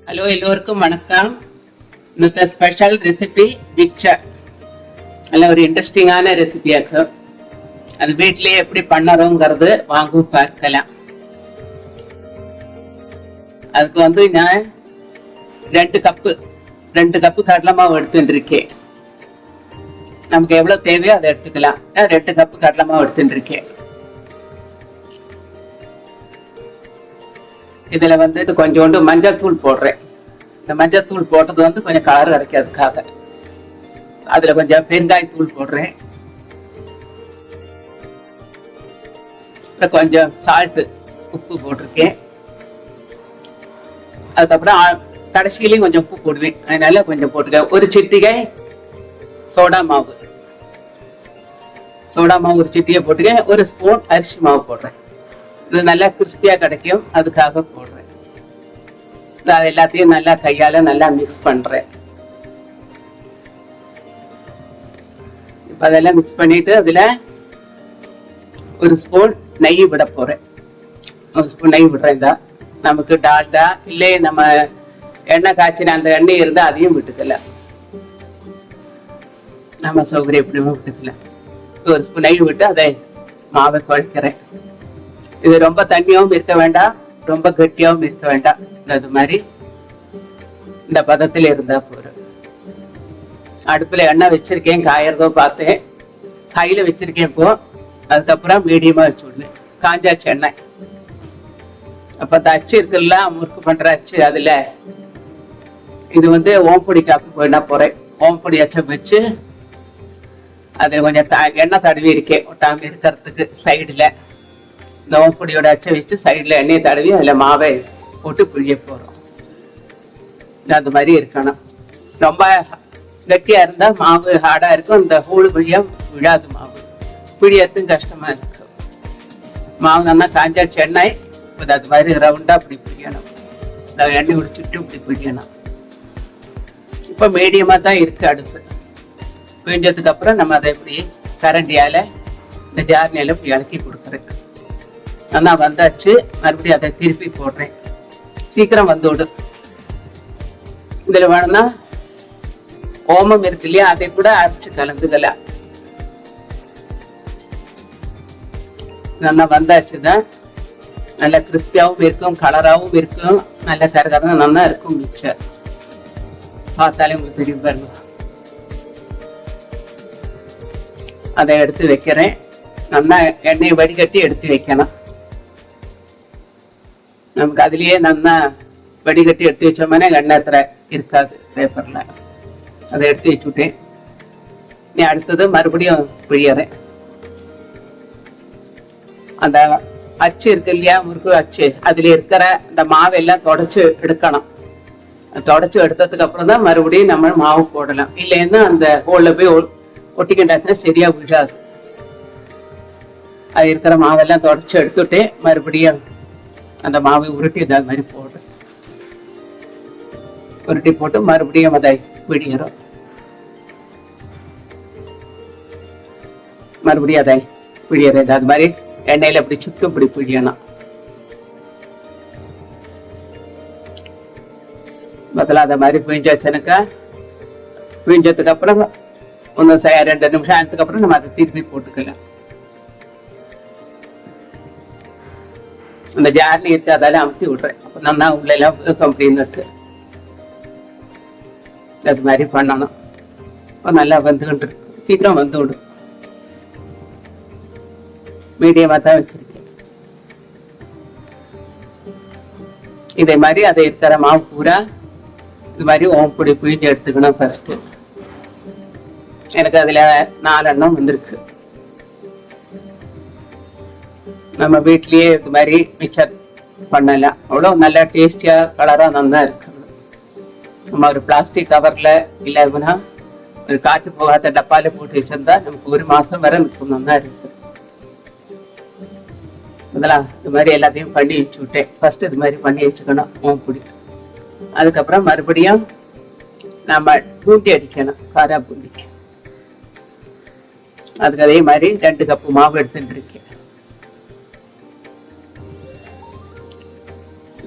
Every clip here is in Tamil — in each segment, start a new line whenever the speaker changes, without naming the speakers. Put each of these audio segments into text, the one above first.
ஹலோ, எல்லோருக்கும் வணக்கம். இன்னத்த ஸ்பெஷல் ரெசிபி மிக்சர். நல்ல ஒரு இன்ட்ரெஸ்டிங்கான ரெசிபியாக்கும். அது வீட்லயே எப்படி பண்ணறோங்கிறது வாங்க பார்க்கலாம். அதுக்கு நான் 2 கப்பு கடலை மாவு எடுத்துருக்கேன். நமக்கு எவ்வளவு தேவையோ அதை எடுத்துக்கலாம். 2 கப்பு கடலை மாவு எடுத்துருக்கேன். இதுல கொஞ்சோண்டு மஞ்சள் தூள் போடுறேன். இந்த மஞ்சள் தூள் போட்டது கொஞ்சம் கலர் கிடைக்கிறதுக்காக. அதுல கொஞ்சம் பெருங்காய தூள் போடுறேன். அப்புறம் கொஞ்சம் சால்ட், உப்பு போட்டிருக்கேன். அதுக்கப்புறம் கடைசியிலையும் கொஞ்சம் உப்பு போடுவேன். அதனால கொஞ்சம் போட்டுக்க. ஒரு சிட்டிகை சோடா மாவு ஒரு சிட்டிகை போட்டுக்க. ஒரு ஸ்பூன் அரிசி மாவு போடுறேன். இது நல்லா கிறிஸ்பியா கிடைக்கும், அதுக்காக போடுறேன். அது எல்லாத்தையும் நல்லா கையால நல்லா மிக்ஸ் பண்றேன். இப்ப அதெல்லாம் மிக்ஸ் பண்ணிட்டு அதுல ஒரு ஸ்பூன் நெய் விட போறேன். ஒரு ஸ்பூன் நெய் விடுறேன். தான் நமக்கு டால்டா இல்லை நம்ம எண்ணெய் காய்ச்சின அந்த எண்ணெய் இருந்தா அதையும் விட்டுக்கலாம். நம்ம சௌகரியம் எப்படியுமே விட்டுக்கலாம். ஒரு ஸ்பூன் நெய் விட்டு அதை மாவை குழைக்கிறேன். இது ரொம்ப தண்ணியாவும் இருக்க வேண்டாம், ரொம்ப கெட்டியாவும் இருக்க வேண்டாம். அது மாதிரி இந்த பதத்துல இருந்தா போறோம். அடுப்புல எண்ணெய் வச்சிருக்கேன், காயறதோ பார்த்தேன். கையில வச்சிருக்கேன் இப்போ. அதுக்கப்புறம் மீடியமா வச்சு விடுவேன். காஞ்சாச்சு எண்ணெய். அப்ப அந்த அச்சு இருக்குல்ல, முறுக்கு பண்ற அச்சு, அதுல இது ஓம்பொடி காப்பு போயிட போறேன். ஓம்பொடி அச்சை வச்சு அதுல கொஞ்சம் எண்ணெய் தடவி இருக்கேன், ஒட்டாம இருக்கிறதுக்கு. சைடுல இந்த ஓம்பொடியோட அச்சை வச்சு சைடுல எண்ணெயை தடவி அதுல மாவை போட்டு புழிய போறோம். அது மாதிரி இருக்கணும். ரொம்ப கட்டியா இருந்தா மாவு ஹார்டா இருக்கும். இந்த ஹூழு புழியம் விழாது. மாவு புழியத்தும் கஷ்டமா இருக்கும். மாவு நல்லா காஞ்சாச்சு எண்ணெய். அது மாதிரி ரவுண்டா இப்படி புழியணும். இந்த எண்ணெய் உடிச்சுட்டு இப்படி புழியணும். இப்ப மீடியமா தான் இருக்கு அடுப்பு. புழிஞ்சதுக்கு அப்புறம் நம்ம அதை இப்படி கரண்டியால இந்த ஜார்னியால இப்படி இலக்கி கொடுக்குறேன். நல்லா வந்தாச்சு. மறுபடியும் அதை திருப்பி போடுறேன். சீக்கிரம் வந்துவிடும். இதுல வேணும்னா ஓமம் இருக்கு இல்லையா, அதை கூட அரைச்சு கலந்துக்கலாம். நல்லா வந்தாச்சுதான். நல்ல கிறிஸ்பியாவும் இருக்கும், கலராகவும் இருக்கும், நல்ல கரகரம் நல்லா இருக்கும். மிக்சர் பார்த்தாலே உங்களுக்கு தெரியும் பாருங்க. அதை எடுத்து வைக்கிறேன். நல்லா எண்ணெயை வடிகட்டி எடுத்து வைக்கணும். நமக்கு அதுலயே நல்லா வடிகட்டி எடுத்து வச்சோம்னா எண்ணெய் இருக்காது பேப்பர்ல. அதை எடுத்து வச்சுட்டேன். நீ அடுத்தது மறுபடியும் புழியறேன். அந்த அச்சு இருக்கு இல்லையா, முறுக்கு அச்சு, அதுல இருக்கிற இந்த மாவெல்லாம் தொடச்சு எடுக்கணும். தொடச்சு எடுத்ததுக்கு அப்புறம் தான் மறுபடியும் நம்ம மாவு போடலாம். இல்லைன்னா அந்த ஹோல்ல போய் ஒட்டிக்கிட்டாச்சுன்னா சரியா விழாது. அது இருக்கிற மாவெல்லாம் தொடச்சு எடுத்துட்டு மறுபடியும் அந்த மாவை உருட்டி அது மாதிரி போடு. உருட்டி போட்டு மறுபடியும் அதை பிடிக்கிறோம். மறுபடியும் அதை பிடிக்கிறது. அது மாதிரி எண்ணெயில அப்படி சுட்டு இப்படி பிடிக்கணும். முதல்ல அதை மாதிரி பிழிஞ்சு வச்சனுக்கா. பிழிஞ்சதுக்கு அப்புறம் 2 நிமிஷம் ஆனதுக்கு அப்புறம் நம்ம அதை திருப்பி போட்டுக்கலாம். அந்த ஜார்னி இருக்கு, அதால அமுத்தி விடுறேன். அப்ப நல்லா உள்ள எல்லாம் அப்படின்னுட்டு அது மாதிரி பண்ணணும். இப்போ நல்லா வந்துகிட்டு இருக்கு. சீக்கிரம் வந்து விடும். மீடியமா தான் வச்சிருக்கேன். இதே மாதிரி அதை இருக்கிற மாவு பூரா இது மாதிரி ஓம்பொடி புழிஞ்சு எடுத்துக்கணும். ஃபர்ஸ்ட் எனக்கு அதுல 4 எண்ணம் வந்திருக்கு. நம்ம வீட்லயே இது மாதிரி மிக்சர் பண்ணலாம். அவ்வளவு நல்லா டேஸ்டியா கலரா நல்லா இருக்கு. நம்ம ஒரு பிளாஸ்டிக் கவர்ல இல்லைன்னா ஒரு காற்று போகாத டப்பால போட்டு வச்சிருந்தா நமக்கு 1 மாசம் வரை நிற்கும். நல்லா இருக்கு. அதெல்லாம் இது மாதிரி எல்லாத்தையும் பண்ணி வச்சு விட்டேன். ஃபர்ஸ்ட் இது மாதிரி பண்ணி வச்சுக்கணும் ஓம்பொடி. அதுக்கப்புறம் மறுபடியும் நம்ம பூந்தி அடிக்கணும், காரா பூந்தி. அதுக்கு அதே மாதிரி 2 கப்பு மாவு எடுத்துட்டு இருக்கேன்.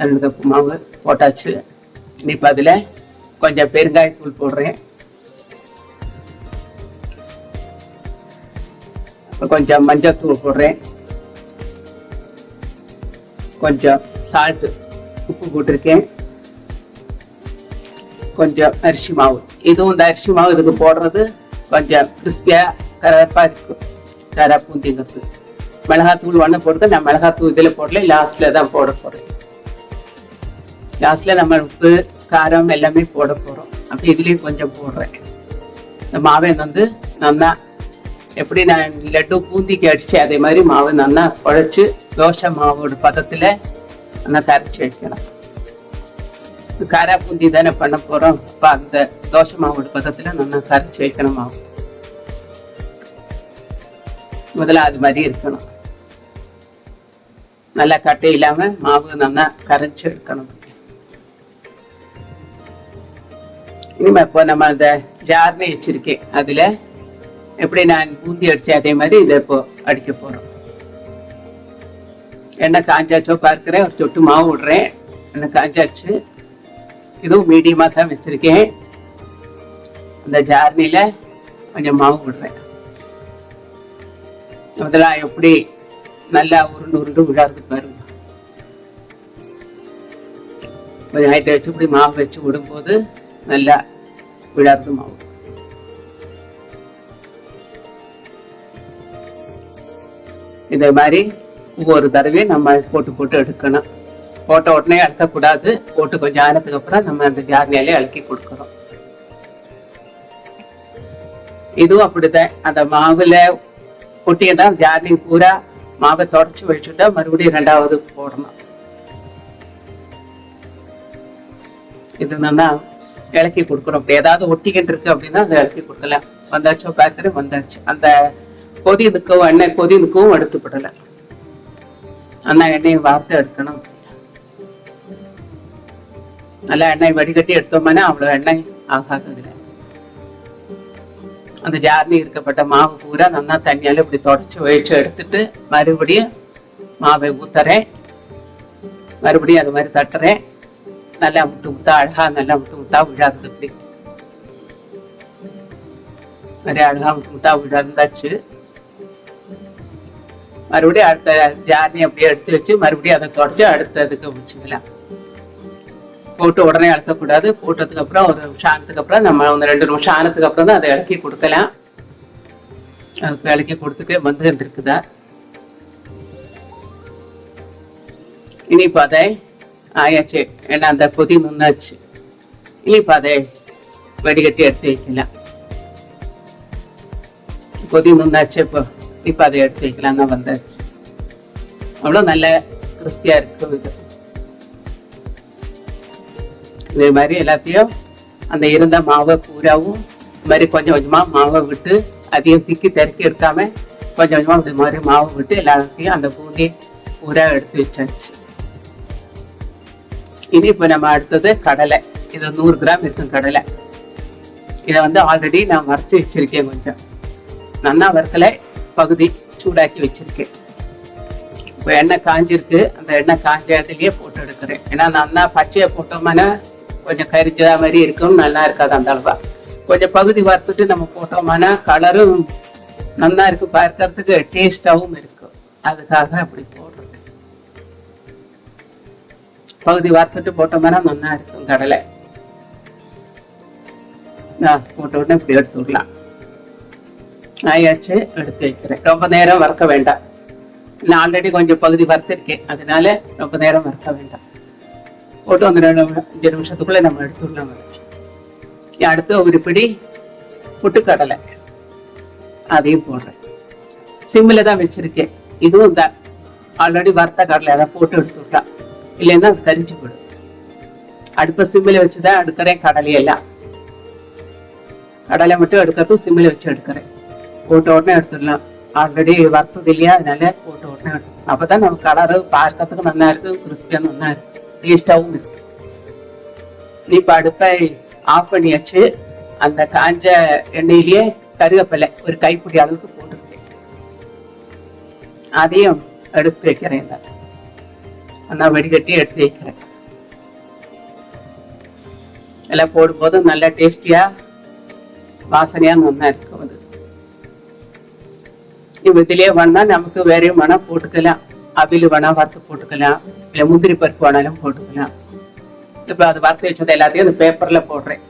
2 கப்பு மாவு போட்டாச்சு. இப்போ அதில் கொஞ்சம் பெருங்காயத்தூள் போடுறேன், கொஞ்சம் மஞ்சத்தூள் போடுறேன், கொஞ்சம் சால்ட்டு உப்பு போட்டிருக்கேன், கொஞ்சம் அரிசி மாவு. இதுவும் இந்த அரிசி மாவு இதுக்கு போடுறது கொஞ்சம் கிறிஸ்பியாக கரப்பாக இருக்கும், கரை பூந்திங்கிறது. மிளகாத்தூள் ஒன்று போட்டு நான் மிளகாத்தூள் இதில் போடல, லாஸ்ட்டில் தான் போட போகிறேன். லாஸ்ட்டில் நம்ம உப்பு காரம் எல்லாமே போட போகிறோம். அப்போ இதுலேயும் கொஞ்சம் போடுறேன். இந்த மாவை வந்து நல்லா எப்படி நான் லட்டு பூந்திக்கு அடித்து அதே மாதிரி மாவு நல்லா குழைச்சி தோசை மாவோட பதத்தில் நல்லா கரைச்சி வைக்கணும். காரா பூந்தி தானே பண்ண போகிறோம். இப்போ அந்த தோசை மாவோட பதத்தில் நல்லா கரைச்சி வைக்கணும். மாவு முதல்ல அது மாதிரி இருக்கணும். நல்லா கட்டை இல்லாமல் மாவு நல்லா கரைச்சி எடுக்கணும். இனிமே இப்போ நம்ம அந்த ஜார்னே வச்சிருக்கேன், அதில் எப்படி நான் பூந்தி அடித்தேன் அதே மாதிரி இதை இப்போ அடிக்க போகிறோம். எண்ணெய் காஞ்சாச்சோ பார்க்குறேன், ஒரு சொட்டு மாவு விடுறேன். எண்ணெய் காஞ்சாச்சு. இதுவும் மீடியமாக தான் வச்சுருக்கேன். அந்த ஜார்னியில் கொஞ்சம் மாவு விடுறேன். அதெல்லாம் எப்படி நல்லா உருண்டு உருண்டு விழாது பாருங்க. ஒரு ஹைட்டை வச்சு இப்படி மாவு வச்சு விடும்போது நல்லா விழாது மாவு. இதே மாதிரி ஒவ்வொரு தடவையும் நம்ம போட்டு போட்டு எடுக்கணும். போட்ட உடனே அழுக்கக்கூடாது. போட்டு கொஞ்சம் ஆனதுக்கு அப்புறம் நம்ம அந்த ஜார்னியாலே அழுக்கி கொடுக்குறோம். இதுவும் அப்படிதான். அந்த மாவுல பொட்டியதான் ஜார்னி பூரா மாவை தொடச்சி வச்சுட்டா மறுபடியும் ரெண்டாவது போடணும். இது நல்லா இலக்கி கொடுக்குறோம். இப்படி ஏதாவது ஒட்டிக்கிட்டு இருக்கு அப்படின்னா அதை இலக்கி கொடுக்கலாம். வந்தாச்சோ பார்க்குறேன், வந்தாச்சு. அந்த கொதிதுக்கவும் எண்ணெய் கொதிதுக்கவும் எடுத்து விடல. அண்ணா எண்ணெயை வார்த்து எடுக்கணும். நல்லா எண்ணெய் வடிகட்டி எடுத்தோம்னா அவ்வளவு எண்ணெய் ஆகாததுல. அந்த ஜார்னி இருக்கப்பட்ட மாவு பூரா நல்லா தண்ணியால இப்படி தொடச்சு வழிச்சு எடுத்துட்டு மறுபடியும் மாவை ஊத்துறேன். மறுபடியும் அது மாதிரி தட்டுறேன். நல்லா முத்து முத்தா அழகா நல்லா முத்து முத்தா விழாது. இப்படி நிறைய அழகா முத்து முத்தா விழாந்தாச்சு. மறுபடியும் அடுத்த ஜார்னி அப்படியே எடுத்து வச்சு மறுபடியும் அதை தொடச்சு அடுத்ததுக்கு வச்சுக்கலாம். போட்டு உடனே இழக்கக்கூடாது. போட்டதுக்கு அப்புறம் ஒரு நிமிஷம் ஆனதுக்கு அப்புறம் நம்ம 2 நிமிஷம் ஆனதுக்கு அப்புறம் தான் அதை இலக்கி கொடுக்கலாம். அதுக்கு இலக்கி கொடுத்துட்டு வந்துட்டு இருக்குதா. இனிப்பு அதை ஆயாச்சு. ஏன்னா அந்த கொதி முன்னாச்சு. இனிப்பு அதை வடிகட்டி எடுத்து வைக்கலாம். கொதி முன்னாச்சு. இப்போ அதை எடுத்து வைக்கலாம் தான் வந்தாச்சு. அவ்வளோ நல்ல கிறிஸ்பியா இருக்கும். இதே மாதிரி எல்லாத்தையும் அந்த இருந்த மாவை பூராவும் இது மாதிரி கொஞ்சம் கொஞ்சமா மாவை விட்டு அதையும் திக்கி திறக்கி எடுக்காம கொஞ்சம் கொஞ்சமா இது மாதிரி மாவை விட்டு எல்லாத்தையும் அந்த பூந்தி பூரா எடுத்து வச்சாச்சு. இனி இப்போ நம்ம அடுத்தது கடலை. இது 100 கிராம் இருக்கும் கடலை. இதை வந்து ஆல்ரெடி நான் வறுத்து வச்சிருக்கேன். கொஞ்சம் நல்லா வறுக்கலை, பகுதி சூடாக்கி வச்சிருக்கேன். இப்போ எண்ணெய் காஞ்சிருக்கு. அந்த எண்ணெய் காஞ்ச இடத்துலயே போட்டு எடுக்கிறேன். ஏன்னா நல்லா பச்சையை போட்டோம்னா கொஞ்சம் கரிச்சதா மாதிரி இருக்கும், நல்லா இருக்காது அந்த அளவா. கொஞ்சம் பகுதி வறுத்துட்டு நம்ம போட்டோம்னா கலரும் நல்லா இருக்கு, பார்க்கறதுக்கு டேஸ்டாவும் இருக்கும். அதுக்காக அப்படி போடுறேன். பகுதி வறுத்துட்டு போட்டோம்னா நல்லா இருக்கும் கடலை. போட்ட உடனே இப்படி எடுத்து விடலாம். ஆயாச்சு, எடுத்து வைக்கிறேன். ரொம்ப நேரம் வறுக்க வேண்டாம். நான் ஆல்ரெடி கொஞ்சம் பகுதி வறுத்திருக்கேன், அதனால ரொம்ப நேரம் வறுக்க வேண்டாம். போட்டு வந்து 5 நிமிஷத்துக்குள்ள நம்ம எடுத்துடலாம். அடுத்து ஒரு பிடி புட்டுக்கடலை, அதையும் போடுறேன். சிம்மில் தான் வச்சிருக்கேன். இதுவும் தான் ஆல்ரெடி வறுத்த கடலை, அதை போட்டு எடுத்துடலாம். இல்லைன்னா அது கரிஞ்சு போடும். அடுப்பை சிம்மில் வச்சுதான் எடுக்கிறேன். கடலையெல்லாம் கடலை மட்டும் எடுக்கிறதும் சிம்மில் வச்சு எடுக்கிறேன். போட்ட உடனே எடுத்துடலாம். ஆல்ரெடி வறுத்தது இல்லையா, அதனால போட்ட உடனே எடுத்துடலாம். அப்பதான் நம்ம கலரு பார்க்கறதுக்கு நல்லா இருக்கு, கிறிஸ்பியா நல்லா இருக்கு, டேஸ்டாவும் இருக்கு. இப்ப அடுப்பை ஆஃப் பண்ணியாச்சு. அந்த காஞ்ச எண்ணெயிலேயே கருவேப்பிலை ஒரு கைப்பிடி அளவுக்கு போட்டுருக்கேன். அதையும் எடுத்து வைக்கிறேன். நல்லா வடிகட்டி எடுத்து வைக்கிறேன். எல்லாம் போடும்போது நல்லா டேஸ்டியா வாசனையா நல்லா இருக்கும். அது இப்போ இதுலயே வேணா நமக்கு வேறையும் வேணா போட்டுக்கலாம். அவில் வேணா வறுத்து போட்டுக்கலாம், இல்லை முந்திரி பருப்பு வேணாலும் போட்டுக்கலாம். இப்போ அது வறுத்து வச்சது எல்லாத்தையும் அந்த பேப்பர்ல போடுறேன்.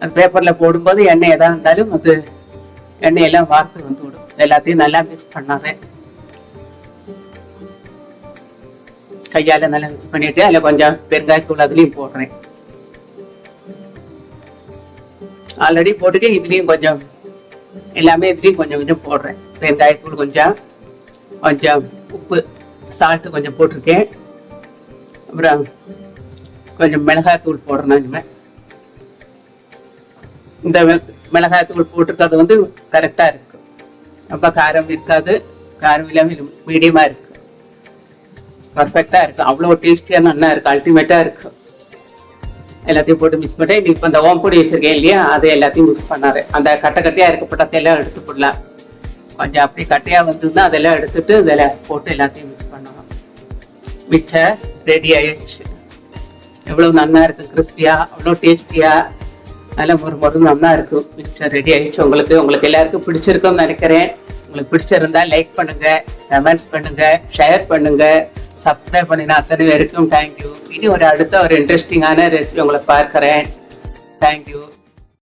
அந்த பேப்பர்ல போடும்போது எண்ணெய் எதா இருந்தாலும் அது எண்ணெயெல்லாம் வார்த்து வந்து விடும். எல்லாத்தையும் நல்லா மிக்ஸ் பண்ணாதேன். கையால நல்லா மிக்ஸ் பண்ணிட்டு அதுல கொஞ்சம் பெருங்காயத்தூள் அதுலயும் போடுறேன். ஆல்ரெடி போட்டுட்டு இதுலயும் கொஞ்சம் எல்லாமே இதுலயும் கொஞ்சம் கொஞ்சம் போடுறேன். பெருங்காயத்தூள் கொஞ்சம், கொஞ்சம் உப்பு சால்ட்டு கொஞ்சம் போட்டிருக்கேன். அப்புறம் கொஞ்சம் மிளகாய்த்தூள் போடுறேன். இனிமேல் இந்த மிளகாய்த்தூள் போட்டிருக்கிறது வந்து கரெக்டா இருக்கு. ரொம்ப காரம் இருக்காது, காரம் இல்லாமல் மீடியமா இருக்கு, பர்ஃபெக்டா இருக்கு. அவ்வளோ டேஸ்டியா நல்லா இருக்கு, அல்டிமேட்டா இருக்கு. எல்லாத்தையும் போட்டு மிக்ஸ் பண்ணி இப்போ இந்த ஓம்பொடி வச்சிருக்கேன் இல்லையா, அதை எல்லாத்தையும் மிக்ஸ் பண்ணாரு. அந்த கட்டை கட்டையா இருக்கப்பட்டதையெல்லாம் எடுத்து போடலாம். கொஞ்சம் அப்படி கட்டையா வந்ததுன்னா அதெல்லாம் எடுத்துட்டு இதில் போட்டு எல்லாத்தையும் மிக்ஸ் பண்ணணும். மிக்சர் ரெடி ஆயிடுச்சு. எவ்வளோ நல்லா இருக்கு, கிறிஸ்பியா, அவ்வளோ டேஸ்டியா, நல்லா ஒரு நல்லா இருக்கு. மிக்சர் ரெடி ஆயிடுச்சு. உங்களுக்கு எல்லாருக்கும் பிடிச்சிருக்கும்னு நினைக்கிறேன். உங்களுக்கு பிடிச்சிருந்தா லைக் பண்ணுங்க, கமெண்ட்ஸ் பண்ணுங்க, ஷேர் பண்ணுங்க, சப்ஸ்கிரைப் பண்ணினா அத்தனை பேருக்கும் தேங்க்யூ. இனி அடுத்த ஒரு இன்ட்ரெஸ்டிங்கான ரெசிபி உங்களை பார்க்கிறேன். தேங்க்யூ.